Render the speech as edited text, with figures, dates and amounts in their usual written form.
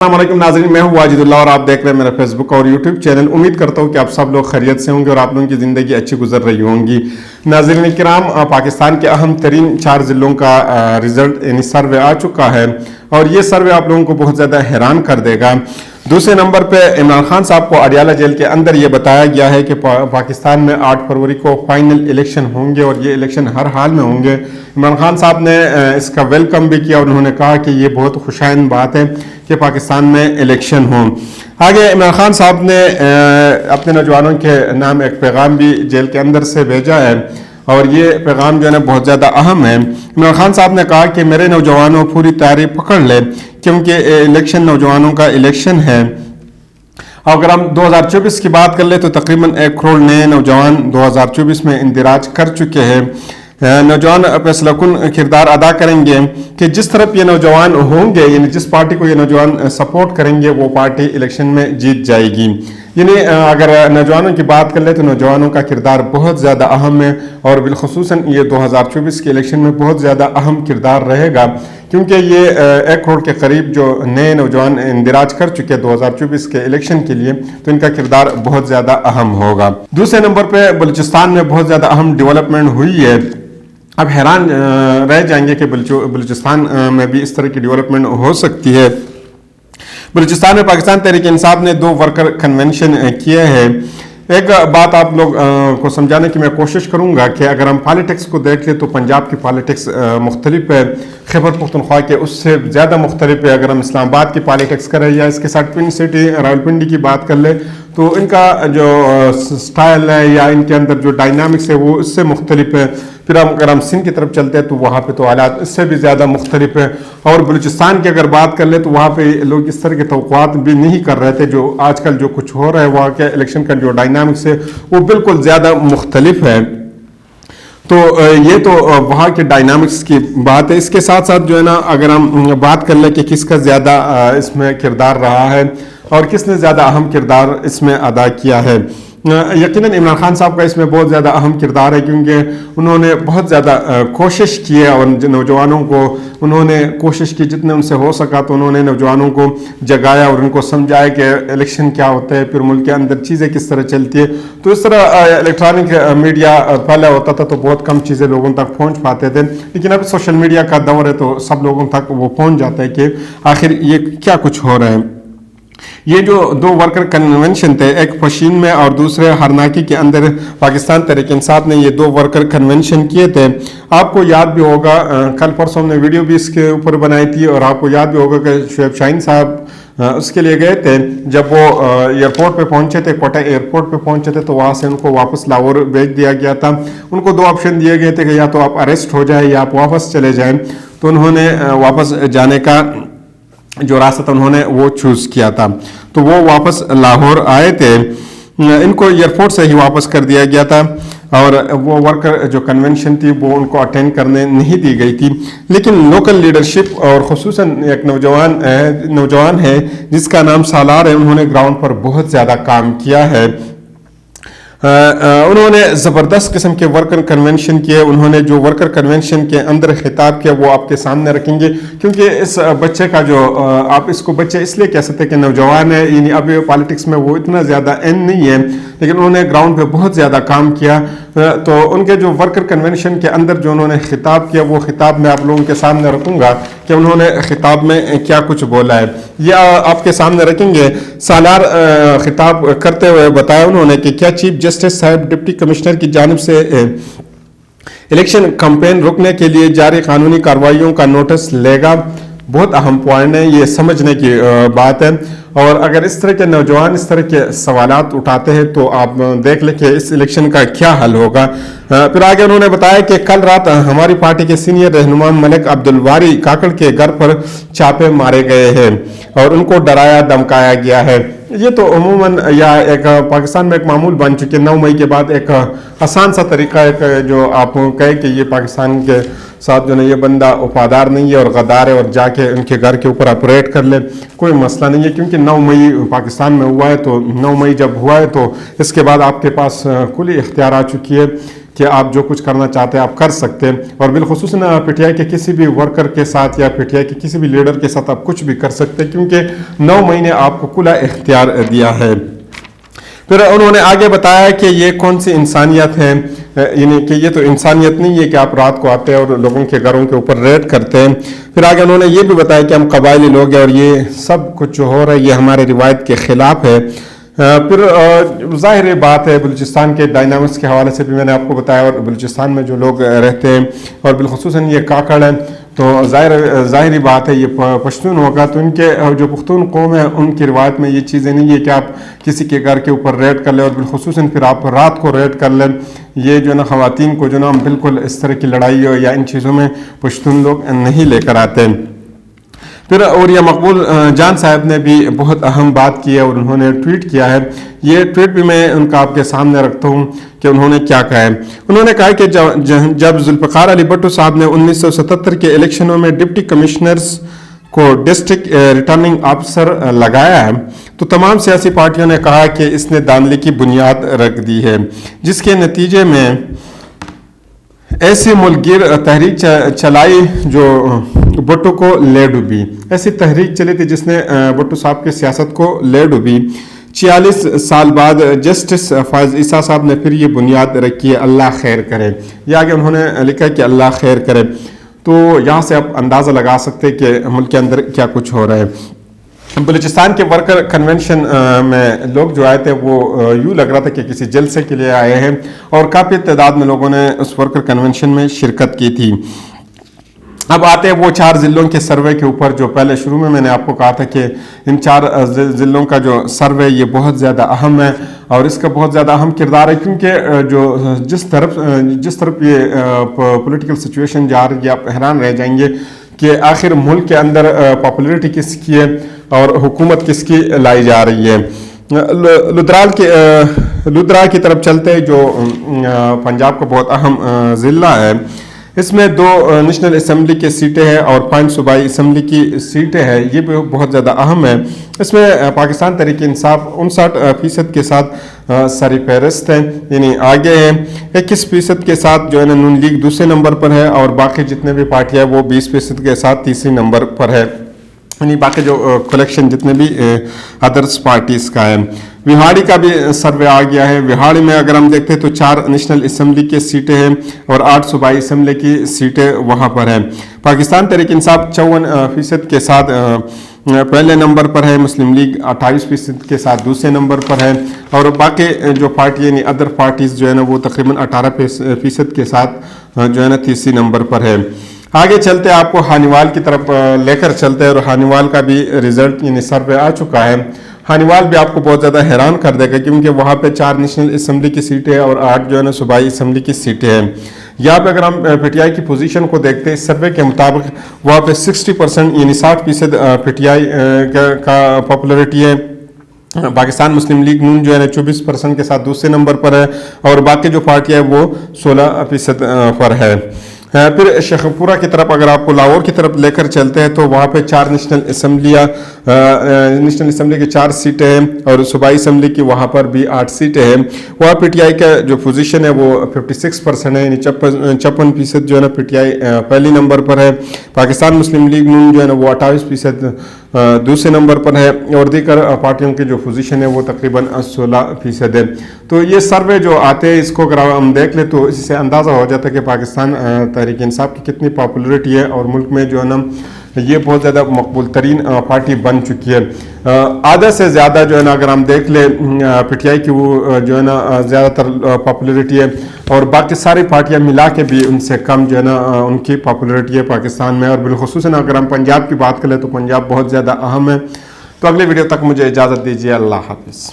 अस्सलामुअलैकुम नाज़रीन, मैं हूं वाजिदुल्लाह और आप देख रहे हैं मेरा फेसबुक और यूट्यूब चैनल। उम्मीद करता हूं कि आप सब लोग खैरियत से होंगे और आप लोगों की ज़िंदगी अच्छी गुजर रही होंगी। नाज़रीन किराम, पाकिस्तान के अहम तरीन 4 ज़िलों का रिज़ल्ट यानी सर्वे आ चुका है और ये सर्वे आप लोगों को बहुत ज़्यादा हैरान कर देगा। दूसरे नंबर पे इमरान खान साहब को अडियाला जेल के अंदर ये बताया गया है कि पाकिस्तान में 8 फरवरी को फाइनल इलेक्शन होंगे और ये इलेक्शन हर हाल में होंगे। इमरान खान साहब ने इसका वेलकम भी किया और उन्होंने कहा कि ये बहुत खुशाइन बात है कि पाकिस्तान में इलेक्शन हो। आगे इमरान खान साहब ने अपने नौजवानों के नाम एक पैगाम भी जेल के अंदर से भेजा है और ये पैगाम जो है ना बहुत ज़्यादा अहम है। इमरान खान साहब ने कहा कि मेरे नौजवानों पूरी तैयारी पकड़ ले क्योंकि इलेक्शन नौजवानों का इलेक्शन है। अगर हम 2024 की बात कर ले तो तकरीबन 1 करोड़ नए नौजवान 2024 में इंदिराज कर चुके हैं। नौजवान फैसलाकुन किरदार अदा करेंगे कि जिस तरफ ये नौजवान होंगे यानी जिस पार्टी को ये नौजवान सपोर्ट करेंगे वो पार्टी इलेक्शन में जीत जाएगी। यानी अगर नौजवानों की बात कर ले तो नौजवानों का किरदार बहुत ज़्यादा अहम है और बिलखुसूसन ये 2024 के इलेक्शन में बहुत ज़्यादा अहम किरदार रहेगा क्योंकि ये 1 करोड़ के करीब जो नए नौजवान इंदिराज कर चुके हैं 2024 के इलेक्शन के लिए, तो इनका किरदार बहुत ज़्यादा अहम होगा। दूसरे नंबर पे बलूचिस्तान में बहुत ज़्यादा अहम डेवलपमेंट हुई है। अब हैरान रह जाएंगे कि बलूचिस्तान में भी इस तरह की डेवलपमेंट हो सकती है। बलूचिस्तान में पाकिस्तान तहरीक इंसाफ ने 2 वर्कर कन्वेंशन किए हैं। एक बात आप लोग को समझाने की मैं कोशिश करूंगा कि अगर हम पॉलिटिक्स को देख ले तो पंजाब की पॉलिटिक्स मुख्तलिफ है, खैबर पख्तूनख्वा के उससे ज़्यादा मुख्तलिफ है। अगर हम इस्लामाबाद की पॉलिटिक्स करें या इसके साथ ट्विन सिटी रावलपिंडी की बात कर ले तो इनका जो स्टाइल है या इनके अंदर जो डायनामिक्स है वो इससे मुख्तलिफ है। फिर अगर हम सिंध की तरफ चलते हैं तो वहाँ पे तो हालात इससे भी ज़्यादा मुख्तलिफ है। और बलूचिस्तान की अगर बात कर ले तो वहाँ पे लोग इस तरह के तवक़्क़ुआत भी नहीं कर रहे थे। जो आजकल जो कुछ हो रहा है वहाँ के इलेक्शन का जो डायनामिक्स है वो बिल्कुल ज़्यादा मुख्तलिफ है। तो ये तो वहाँ के डायनामिक्स की बात है। इसके साथ साथ जो है ना अगर हम बात कर ले कि किसका ज़्यादा इसमें किरदार रहा है और किसने ज़्यादा अहम किरदार इसमें अदा किया है, यकीनन इमरान खान साहब का इसमें बहुत ज़्यादा अहम किरदार है क्योंकि उन्होंने बहुत ज़्यादा कोशिश की है और नौजवानों को उन्होंने कोशिश की जितने उनसे हो सका तो उन्होंने नौजवानों को जगाया और उनको समझाया कि इलेक्शन क्या होता है, फिर मुल्क के अंदर चीज़ें किस तरह चलती है। तो इस तरह इलेक्ट्रॉनिक मीडिया पहले होता था तो बहुत कम चीज़ें लोगों तक पहुँच पाते थे, लेकिन अब सोशल मीडिया का दौर है तो सब लोगों तक वो पहुँच जाता है कि आखिर ये क्या कुछ हो रहा है। ये जो 2 वर्कर कन्वेंशन थे, एक फशीन में और दूसरे हरनाकी के अंदर पाकिस्तान तहरीक इंसाफ ने ये 2 वर्कर कन्वेंशन किए थे। आपको याद भी होगा कल परसों हमने वीडियो भी इसके ऊपर बनाई थी और आपको याद भी होगा कि शुएब शाहीन साहब उसके लिए गए थे। जब वो एयरपोर्ट पे पहुंचे थे, कोटा एयरपोर्ट पे पहुंचे थे तो वहाँ से उनको वापस लाहौर भेज दिया गया था। उनको 2 ऑप्शन दिए गए थे कि या तो आप अरेस्ट हो जाए या आप वापस चले जाएं। तो उन्होंने वापस जाने का जो रास्ता था उन्होंने वो चूज़ किया था, तो वो वापस लाहौर आए थे। इनको एयरपोर्ट से ही वापस कर दिया गया था और वो वर्कर जो कन्वेंशन थी वो उनको अटेंड करने नहीं दी गई थी। लेकिन लोकल लीडरशिप और ख़ुसूसन एक नौजवान है जिसका नाम सालार है, उन्होंने ग्राउंड पर बहुत ज़्यादा काम किया है। उन्होंने ज़बरदस्त किस्म के वर्कर कन्वेंशन किए। उन्होंने जो वर्कर कन्वेंशन के अंदर खिताब किया वो आपके सामने रखेंगे क्योंकि इस बच्चे का जो आप इसको बच्चे इसलिए कह सकते हैं कि नौजवान है, यानी अभी पॉलिटिक्स में वो इतना ज़्यादा इन नहीं है, लेकिन उन्होंने ग्राउंड पे बहुत ज़्यादा काम किया। तो उनके जो वर्कर कन्वेंशन के अंदर जो उन्होंने खिताब किया वो खिताब मैं आप लोगों के सामने रखूँगा कि उन्होंने खिताब में क्या कुछ बोला है, यह आपके सामने रखेंगे। सालार खिताब करते हुए बताया उन्होंने कि क्या चीफ जस्टिस साहब डिप्टी कमिश्नर की जानिब से इलेक्शन कैंपेन रुकने के लिए जारी कानूनी कार्रवाइयों का नोटिस लेगा। बहुत अहम पॉइंट है, ये समझने की बात है। और अगर इस तरह के नौजवान इस तरह के सवालात उठाते हैं तो आप देख लें कि इस इलेक्शन का क्या हल होगा। फिर आगे उन्होंने बताया कि कल रात हमारी पार्टी के सीनियर रहनुमा मलिक अब्दुल वारी काकड़ के घर पर छापे मारे गए हैं और उनको डराया धमकाया गया है। ये तो अमूमन या एक पाकिस्तान में एक मामूल बन चुकी है। 9 मई के बाद एक आसान सा तरीका है जो आप कहें कि ये पाकिस्तान के साथ जो है ये बंदा वफादार नहीं है और गद्दार है और जाके उनके घर के ऊपर ऑपरेट कर ले, कोई मसला नहीं है क्योंकि 9 मई पाकिस्तान में हुआ है। तो 9 मई जब हुआ है तो इसके बाद आपके पास खुली इख्तियार आ चुकी है کہ آپ جو کچھ کرنا چاہتے ہیں آپ کر سکتے ہیں، اور بالخصوص پی ٹی آئی کے کسی بھی ورکر کے ساتھ یا پی ٹی آئی کے کسی بھی لیڈر کے ساتھ آپ کچھ بھی کر سکتے ہیں، کیونکہ 9 مہینے آپ کو کھلا اختیار دیا ہے۔ پھر انہوں نے آگے بتایا کہ یہ کون سی انسانیت ہے، یعنی کہ یہ تو انسانیت نہیں ہے کہ آپ رات کو آتے ہیں اور لوگوں کے گھروں کے اوپر ریڈ کرتے ہیں۔ پھر آگے انہوں نے یہ بھی بتایا کہ ہم قبائلی لوگ ہیں اور یہ سب کچھ جو ہو رہا ہے یہ ہمارے روایت کے خلاف ہے۔ پھر ظاہر بات ہے بلوچستان کے ڈائنامکس کے حوالے سے بھی میں نے آپ کو بتایا، اور بلوچستان میں جو لوگ رہتے ہیں اور بالخصوصاً یہ کاکڑ ہیں، تو ظاہری بات ہے یہ پشتون ہوگا، تو ان کے جو پختون قوم ہے ان کی روایت میں یہ چیزیں نہیں ہے کہ آپ کسی کے گھر کے اوپر ریڈ کر لیں، اور بالخصوصاً پھر آپ رات کو ریڈ کر لیں۔ یہ جو نا خواتین کو جو نا بالکل اس طرح کی لڑائی یا ان چیزوں میں پشتون لوگ نہیں لے کر آتے ہیں۔ پھر اور یہ مقبول جان صاحب نے بھی بہت اہم بات کی ہے اور انہوں نے ٹویٹ کیا ہے، یہ ٹویٹ بھی میں ان کا آپ کے سامنے رکھتا ہوں کہ انہوں نے کیا کہا ہے۔ انہوں نے کہا کہ جب ذوالفقار علی بھٹو صاحب نے 1977 کے الیکشنوں میں ڈپٹی کمشنرز کو ڈسٹرکٹ ریٹرننگ آفیسر لگایا ہے تو تمام سیاسی پارٹیوں نے کہا کہ اس نے دھاندلی کی بنیاد رکھ دی ہے، جس کے نتیجے میں ایسی ملک گیر تحریک چلائی جو بھٹو کو لے ڈوبی۔ ایسی تحریک چلی تھی جس نے بھٹو صاحب کی سیاست کو لے ڈوبی۔ 46 سال بعد جسٹس فائز عیسیٰ صاحب نے پھر یہ بنیاد رکھی ہے، اللہ خیر کرے۔ یہ آگے انہوں نے لکھا کہ اللہ خیر کرے، تو یہاں سے آپ اندازہ لگا سکتے کہ ملک کے اندر کیا کچھ ہو رہا ہے۔ بلوچستان کے ورکر کنونشن میں لوگ جو آئے تھے وہ یوں لگ رہا تھا کہ کسی جلسے کے لیے آئے ہیں، اور کافی تعداد میں لوگوں نے اس ورکر کنونشن میں شرکت کی تھی۔ اب آتے ہیں وہ 4 ضلعوں کے سروے کے اوپر، جو پہلے شروع میں نے آپ کو کہا تھا کہ ان 4 ضلعوں کا جو سروے یہ بہت زیادہ اہم ہے اور اس کا بہت زیادہ اہم کردار ہے، کیونکہ جو جس طرف یہ پولیٹیکل سچویشن جا رہی ہے، آپ حیران رہ جائیں گے کہ آخر ملک کے اندر پاپولیرٹی کس کی ہے اور حکومت کس کی لائی جا رہی ہے۔ لدھرا کی طرف چلتے جو پنجاب کا بہت اہم ضلع ہے، اس میں 2 نیشنل اسمبلی کی سیٹیں ہیں اور 5 صوبائی اسمبلی کی سیٹیں ہیں، یہ بھی بہت زیادہ اہم ہے۔ اس میں پاکستان تحریک انصاف 59% کے ساتھ سر فہرست ہے، یعنی آگے ہے۔ 21% کے ساتھ جو ہے نون لیگ دوسرے نمبر پر ہے، اور باقی جتنے بھی پارٹیاں ہیں وہ 20% کے ساتھ تیسری نمبر پر ہے، یعنی باقی جو کلیکشن جتنے بھی ادرس پارٹیز کا ہے۔ وہاڑی کا بھی سروے آ گیا ہے۔ وہاڑی میں اگر ہم دیکھتے ہیں تو 4 نیشنل اسمبلی کی سیٹیں ہیں اور 8 صوبائی اسمبلی کی سیٹیں وہاں پر ہیں۔ پاکستان تحریک انصاف 54% کے ساتھ پہلے نمبر پر ہے، مسلم لیگ 28% کے ساتھ دوسرے نمبر پر ہے، اور باقی جو پارٹی یعنی ادر پارٹیز جو ہے نا وہ تقریباً 18% کے ساتھ جو ہے نا تیسری نمبر پر ہے۔ آگے چلتے آپ کو ہانیوال کی طرف لے کر چلتے ہیں، اور ہانیوال کا بھی رزلٹ یعنی سروے آ چکا ہے۔ ہانیوال بھی آپ کو بہت زیادہ حیران کر دے گا، کیونکہ وہاں پہ 4 نیشنل اسمبلی کی سیٹیں اور 8 جو ہے نا صوبائی اسمبلی کی سیٹیں ہیں۔ یہاں پہ اگر ہم پی ٹی آئی کی پوزیشن کو دیکھتے ہیں اس سروے کے مطابق، وہاں پہ 60% یعنی 60% پی ٹی آئی کا پاپولرٹی ہے۔ پاکستان مسلم لیگ نون جو ہے نا 24% کے ساتھ دوسرے نمبر پر ہے، اور باقی جو پارٹی ہے وہ 16% پر ہے۔ پھر شیخ پورہ کی طرف اگر آپ کو لاہور کی طرف لے کر چلتے ہیں تو وہاں پہ 4 نیشنل اسمبلی کی 4 سیٹیں ہیں، اور صوبائی اسمبلی کی وہاں پر بھی 8 سیٹیں ہیں۔ وہاں پی ٹی آئی کا جو پوزیشن ہے وہ 56% ہے، یعنی 56% جو ہے نا پی ٹی آئی پہلی نمبر پر ہے۔ پاکستان مسلم لیگ نون جو ہے نا وہ 28% دوسرے نمبر پر ہے، اور دیگر پارٹیوں کی جو پوزیشن ہے وہ تقریباً 16% ہے۔ تو یہ سروے جو آتے ہیں اس کو اگر ہم دیکھ لیں تو اس سے اندازہ ہو جاتا ہے کہ پاکستان تحریک انصاف کی کتنی پاپولرٹی ہے، اور ملک میں جو ہے نا یہ بہت زیادہ مقبول ترین پارٹی بن چکی ہے۔ آدھا سے زیادہ جو ہے نا اگر ہم دیکھ لیں پی ٹی آئی کی وہ جو ہے نا زیادہ تر پاپولرٹی ہے، اور باقی ساری پارٹیاں ملا کے بھی ان سے کم جو ہے نا ان کی پاپولرٹی ہے پاکستان میں۔ اور بالخصوصاً اگر ہم پنجاب کی بات کریں تو پنجاب بہت زیادہ اہم ہے۔ تو اگلے ویڈیو تک مجھے اجازت دیجیے، اللہ حافظ۔